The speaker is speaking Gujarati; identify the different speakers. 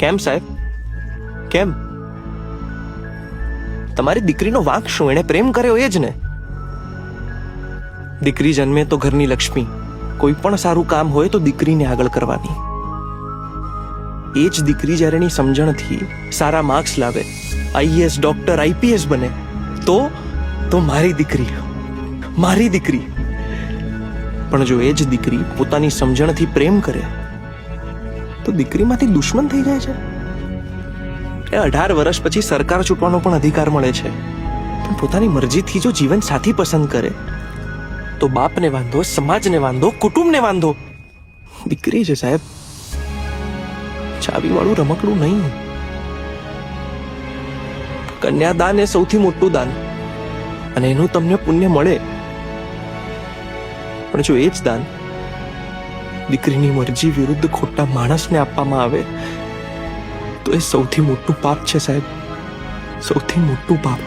Speaker 1: કેમ સાહેબ, કેમ? તમારી દીકરીનો વાંક શું? એણે પ્રેમ કર્યો એ જ ને. દીકરી જન્મે તો ઘરની લક્ષ્મી. કોઈ પણ સારું કામ હોય તો દીકરીને આગળ કરવાની. એ જ દીકરી જ્યારે એની સમજણથી સારા માર્ક્સ લાવે, આઈએએસ, ડોક્ટર, આઈપીએસ બને, તો મારી દીકરી. પણ જો એ જ દીકરી પોતાની સમજણથી પ્રેમ કરે તો દીકરીમાંથી દુશ્મન થઈ જાય છે. એ 18 વર્ષ પછી સરકાર ચૂંટવાનો પણ અધિકાર મળે છે, પણ પોતાની મરજીથી જો જીવન સાથી પસંદ કરે તો બાપને વાંધો, સમાજને વાંધો, કુટુંબને વાંધો. દીકરી છે સાહેબ, ચાવી વાળું રમકડું નહીં. કન્યાદાન એ સૌથી મોટું દાન, અને એનું તમને પુણ્ય મળે. પણ જો એ જ દાન દીકરીની મરજી વિરુદ્ધ ખોટા માણસને આપવામાં આવે તો એ સૌથી મોટું પાપ છે સાહેબ, સૌથી મોટું પાપ.